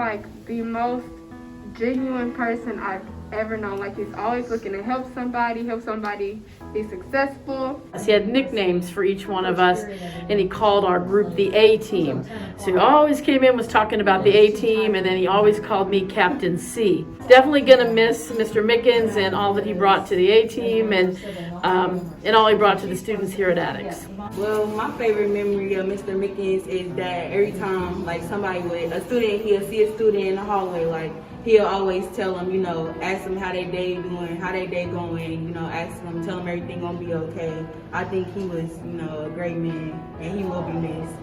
like the most genuine person I've ever known. Like, he's always looking to help somebody be successful. He had nicknames for each one of us, and he called our group the A-Team. So he always came in, was talking about the A-Team, and then he always called me Captain C. Definitely gonna miss Mr. Mickens and all that he brought to the A-Team, and all he brought to the students here at Attucks. Well, my favorite memory of Mr. Mickens is that every time, like, he'll see a student in the hallway, like, he'll always tell them, ask them how their day doing, how their day going, ask them, tell them everything gonna be okay. I think he was, a great man, and he will be missed.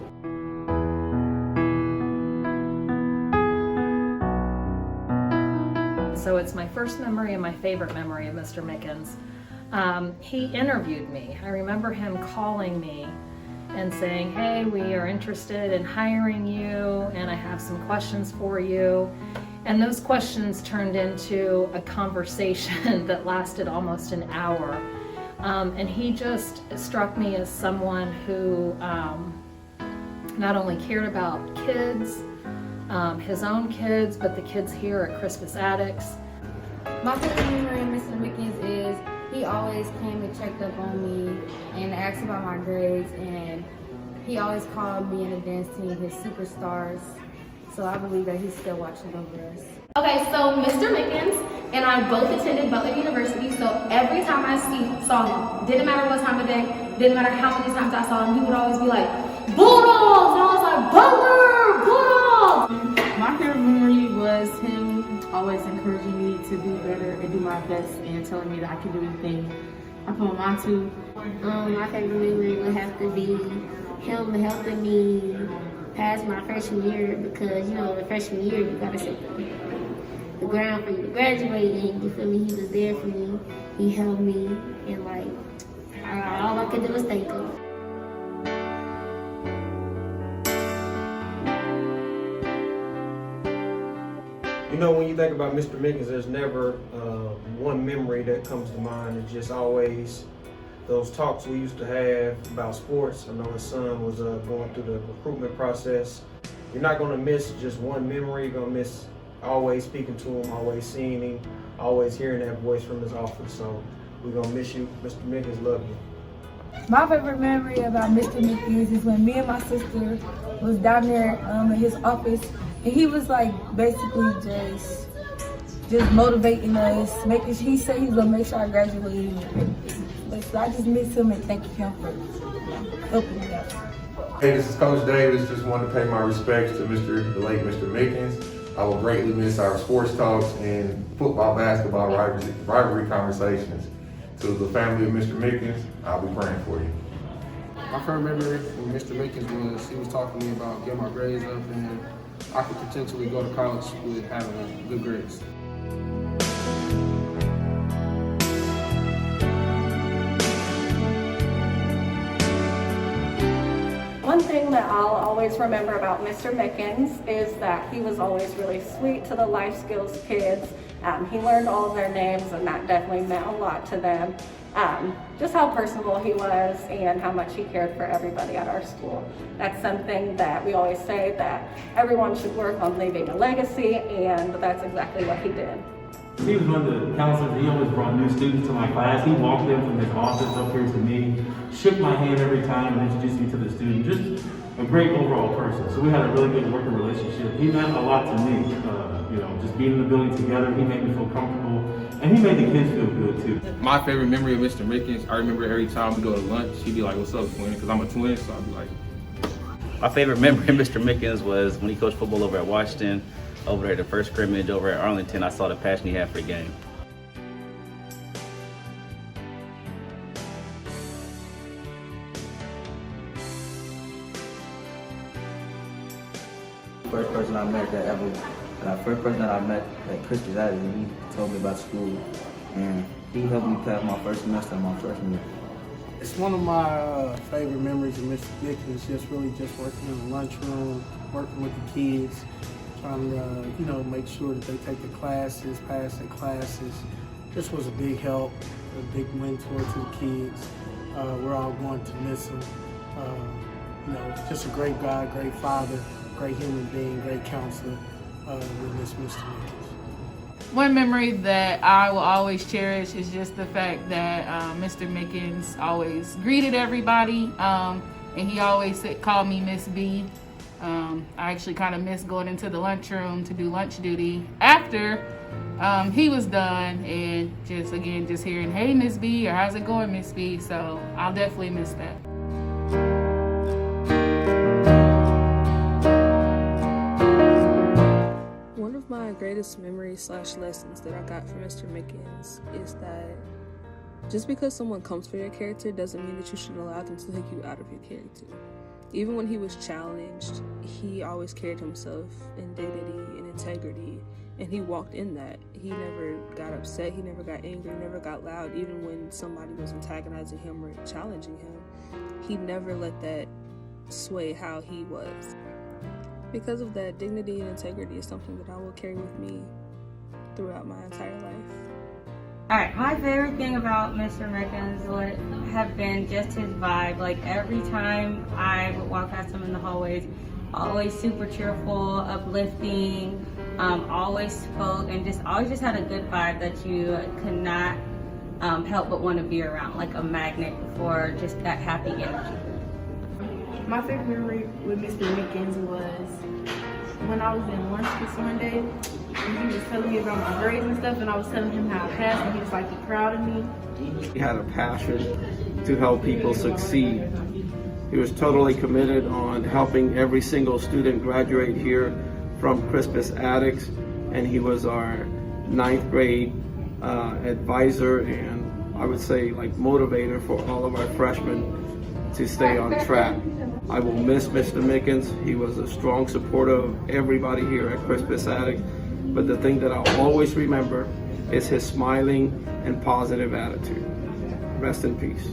So it's my first memory and my favorite memory of Mr. Mickens. He interviewed me. I remember him calling me and saying, hey, we are interested in hiring you, and I have some questions for you. And those questions turned into a conversation that lasted almost an hour. And he just struck me as someone who not only cared about kids, his own kids, but the kids here at Crispus Attucks. My favorite memory of Mr. Mickens is he always came and checked up on me and asked about my grades, and he always called me and the dance team his superstars. So I believe that he's still watching over us. Okay, so Mr. Mickens and I both attended Butler University, so every time I saw him, didn't matter what time of day, didn't matter how many times I saw him, he would always be like, Bulldogs! And I was like, Butler! Bulldogs! My favorite memory was him always encouraging me to do better and do my best and telling me that I can do anything I put my mind to. My favorite memory would have to be him helping me pass my freshman year, because the freshman year you gotta set the ground for you to graduate, and you feel me, he was there for me, he helped me, and all I could do was thank him. When you think about Mr. Mickens, there's never one memory that comes to mind. It's just always those talks we used to have about sports. I know his son was going through the recruitment process. You're not going to miss just one memory. You're going to miss always speaking to him, always seeing him, always hearing that voice from his office. So we're going to miss you. Mr. Mickens, love you. My favorite memory about Mr. Mickens is when me and my sister was down there in his office, and he was basically just motivating us, he said he was gonna make sure I graduated. So I just miss him and thank him for helping me out. Hey, this is Coach Davis. Just wanted to pay my respects to the late Mr. Mickens. I will greatly miss our sports talks and football, basketball rivalry conversations. To the family of Mr. Mickens, I'll be praying for you. My favorite memory with Mr. Mickens was he was talking to me about getting my grades up, and I could potentially go to college with having good grades. One thing that I'll always remember about Mr. Mickens is that he was always really sweet to the life skills kids. He learned all of their names, and that definitely meant a lot to them. Just how personable he was and how much he cared for everybody at our school. That's something that we always say, that everyone should work on leaving a legacy, and that's exactly what he did. He was one of the counselors. He always brought new students to my class. He walked them from his office up here to me, shook my hand every time and introduced me to the student. Just a great overall person. So we had a really good working relationship. He meant a lot to me. Just being in the building together, he made me feel comfortable, and he made the kids feel good too. My favorite memory of Mr. Mickens, I remember every time we go to lunch, he'd be like, what's up, twin? Because I'm a twin, so I'd be like. My favorite memory of Mr. Mickens was when he coached football over at Washington, over there at the first scrimmage over at Arlington. I saw the passion he had for the game. First person I met at Crispus Attucks, he told me about school, and he helped me pass my first semester of my freshman year. It's one of my favorite memories of Mr. Mickens, just working in the lunchroom, working with the kids, trying to, make sure that they take the classes, pass their classes. This was a big help, a big mentor to the kids. We're all going to miss him. Just a great guy, great father, great human being, great counselor. with Mr. Mickens. One memory that I will always cherish is just the fact that Mr. Mickens always greeted everybody, and he always called me Miss B. I actually kind of missed going into the lunchroom to do lunch duty after he was done, and just hearing, "Hey, Miss B," or "How's it going, Miss B?" So I'll definitely miss that. One of my greatest memories / lessons that I got from Mr. Mickens is that just because someone comes for your character doesn't mean that you should allow them to take you out of your character. Even when he was challenged, he always carried himself in dignity and integrity, and he walked in that. He never got upset, he never got angry, never got loud, even when somebody was antagonizing him or challenging him. He never let that sway how he was. Because of that, dignity and integrity is something that I will carry with me throughout my entire life. Alright, my favorite thing about Mr. Mickens would have been just his vibe. Like every time I would walk past him in the hallways, always super cheerful, uplifting, always spoke, and always had a good vibe that you could not help but want to be around, like a magnet for just that happy energy. My favorite memory with Mr. Mickens was when I was in lunch this one day, and he was telling me about my grades and stuff, and I was telling him how I passed, and he was like proud of me. He had a passion to help people succeed. He was totally committed on helping every single student graduate here from Crispus Attucks, and he was our 9th grade advisor and I would say like motivator for all of our freshmen to stay on track. I will miss Mr. Mickens. He was a strong supporter of everybody here at Crispus Attucks, but the thing that I'll always remember is his smiling and positive attitude. Rest in peace.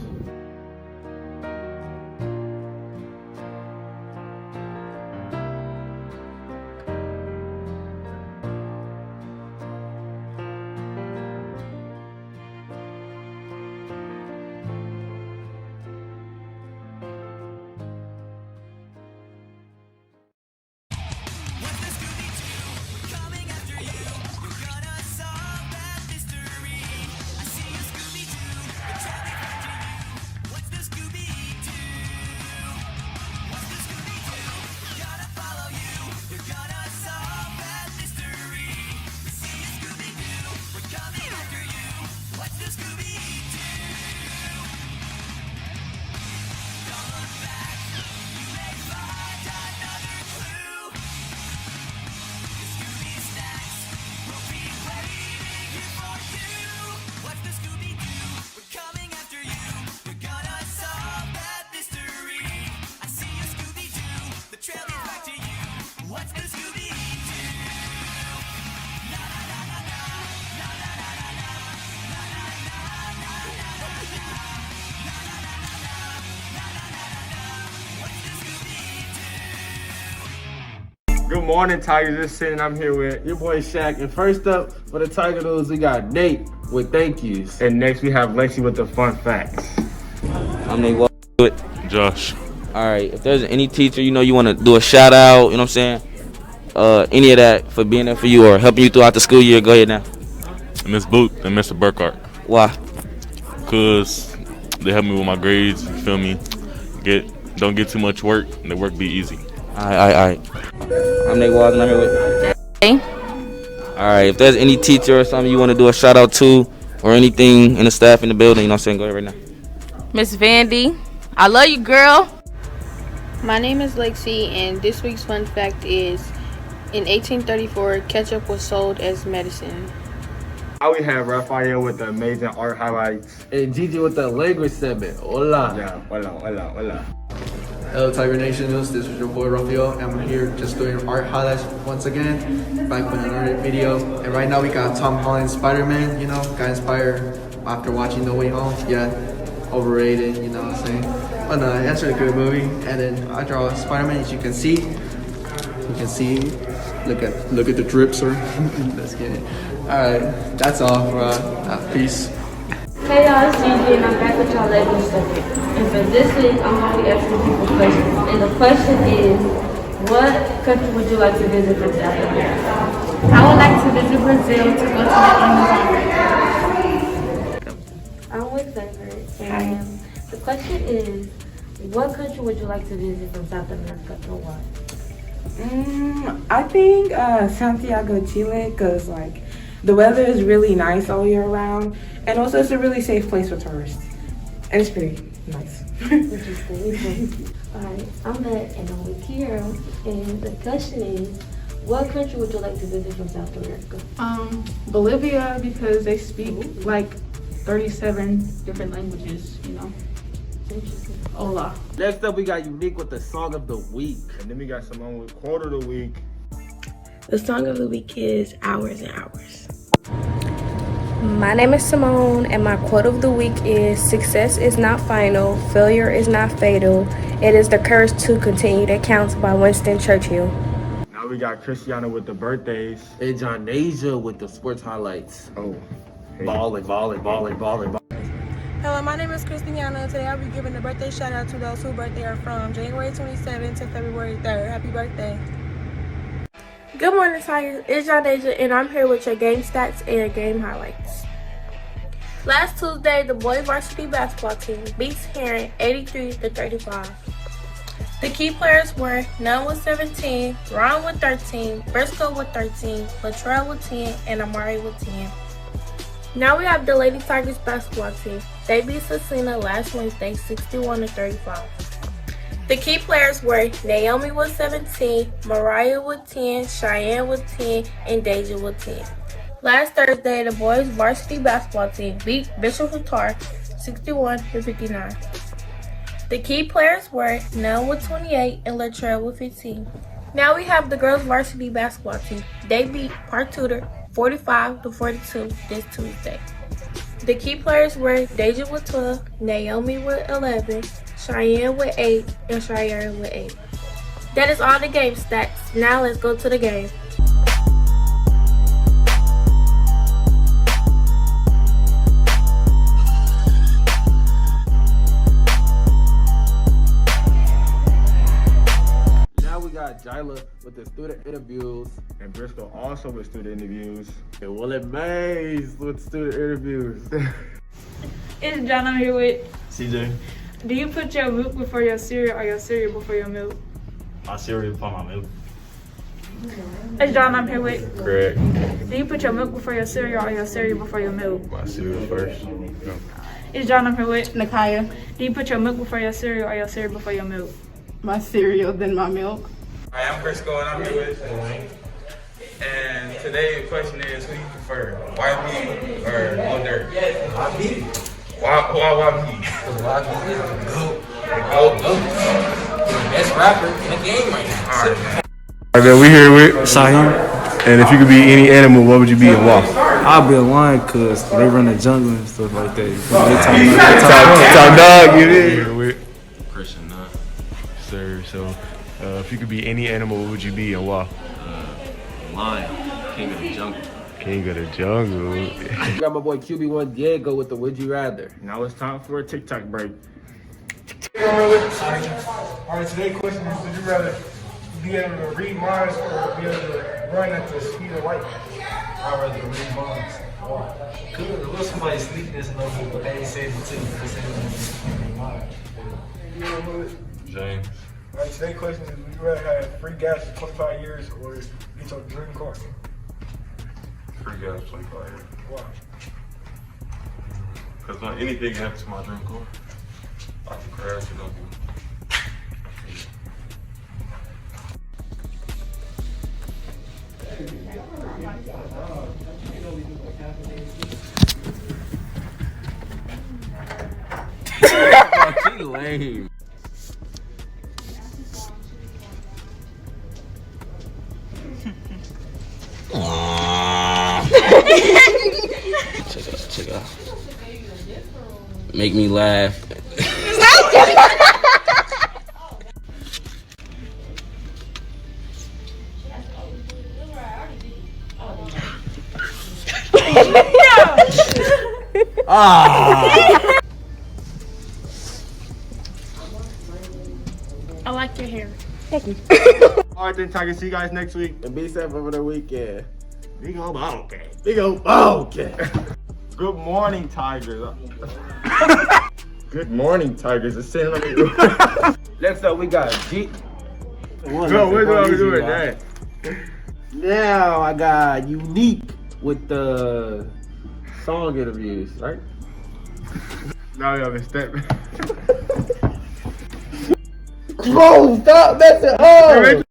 Good morning, Tigers. Just sitting. I'm here with your boy Shaq. And first up for the Tiger News, we got Nate with thank yous. And next we have Lexi with the fun facts. I'm Nate. Welcome to it. Josh. All right. If there's any teacher you want to do a shout out, you know what I'm saying? Any of that for being there for you or helping you throughout the school year, go ahead now. Miss Booth and Mr. Burkhart. Why? Because they help me with my grades. You feel me? Don't get too much work, and the work be easy. All right. I'm Nate Walls, and I'm here with. Hey. All right. If there's any teacher or something you want to do a shout out to, or anything in the staff in the building, you know what I'm saying, go ahead right now. Miss Vandy, I love you, girl. My name is Lexi, and this week's fun fact is, in 1834, ketchup was sold as medicine. Now we have Raphael with the amazing art highlights. And Gigi with the language segment. Hola. Yeah, hola. Hello Tiger Nation, this is your boy Raphael, and I'm here just doing art highlights once again, back with another video. And right now we got Tom Holland's Spider-Man, got inspired after watching No Way Home. Yeah, overrated, you know what I'm saying? But no, that's a good movie. And then I draw Spider-Man, as you can see. Look at the drips, sir. Let's get it. Alright, that's all for peace. Hey y'all, it's Gigi and I'm back with y'all language segment. And for this week, I'm going to be asking people questions. And the question is, What country would you like to visit from South America? I would like to visit Brazil to go to the Amazon. I'm with favorite. And the question is, what country would you like to visit from South America and why? I think Santiago, Chile, because like the weather is really nice all year round, and also it's a really safe place for tourists, and it's pretty nice. Interesting. Alright, I'm Matt and I'm with Kira, and the question is, what country would you like to visit from South America? Bolivia, because they speak like 37 different languages, you know. Hola. Next up, we got Unique with the song of the week. And then we got Simone with quote of the week. The song of the week is Hours and Hours. My name is Simone, and my quote of the week is, success is not final, failure is not fatal, it is the courage to continue that counts, by Winston Churchill. Now we got Christiana with the birthdays. And John Asia with the sports highlights. Oh. Ballin'. Hello, my name is Christiana. Today I'll be giving a birthday shout out to those whose birthday are from January 27th to February 3rd. Happy birthday. Good morning, Tigers. It's John Asia, and I'm here with your game stats and your game highlights. Last Tuesday, the boys varsity basketball team beats Heron 83-35. The key players were Nunn with 17, Ron with 13, Briscoe with 13, Latrell with 10, and Amari with 10. Now we have the Lady Tigers basketball team. They beat Cecina last Wednesday 61-35. The key players were Naomi with 17, Mariah with 10, Cheyenne with 10, and Deja with 10. Last Thursday, the boys varsity basketball team beat Bishop Hutar 61-59. The key players were Nell with 28 and Latrell with 15. Now we have the girls varsity basketball team. They beat Park Tudor 45-42 this Tuesday. The key players were Deja with 12, Naomi with 11, Cheyenne with 8, and Cheyenne with 8. That is all the game stats. Now let's go to the game. Now we got Jyla with the student interviews. And Briscoe also with student interviews. And Willett Mays with student interviews. It's John, I'm here with. CJ, Do you put your milk before your cereal or your cereal before your milk? my cereal before my milk. It's John, I'm here with. Correct. Do you put your milk before your cereal or your cereal before your milk? My cereal first. It's John, I'm here with. Nakaya. Do you put your milk before your cereal or your cereal before your milk? My cereal, then my milk. Hi, I'm Briscoe and I'm here with Dwayne. And today the question is, who do you prefer, YB or Lil Durk? YB. Why YB? Because YB is the GOAT. The GOAT. The best rapper in the game right now. Alright, man, we here with Shaheen. And if you could be any animal, what would you be and why? I'll be a lion because they run the jungle and stuff like that. Top dog, you here with Christian Nunn. Sir, so if you could be any animal, what would you be and why? Lion, king of the jungle. King of the jungle. We got my boy QB1 Diego with the Would You Rather. Now it's time for a TikTok break. Alright, today's question is, would you rather be able to read minds or be able to run at the speed of light? I'd rather read minds. Could what if somebody sneak this number, but they ain't saying it to you? They say James. Alright, today's question is, would you rather have free gas for 25 years or get your dream car? Free gas 25 years. Why? Because not anything happens to my dream car. I can crash it on you. She lame. Check out. Make me laugh. I like your hair. Thank you. All right then, Tigers. See you guys next week. And be safe over the weekend. Big old ball game. Big old ball game. Good morning, Tigers. Good morning, Tigers. It's sitting on me. Next up, we got G. Go, we're going do it, man. Now I got Unique with the song interviews, right? Now you have a step. Bro, stop messing up!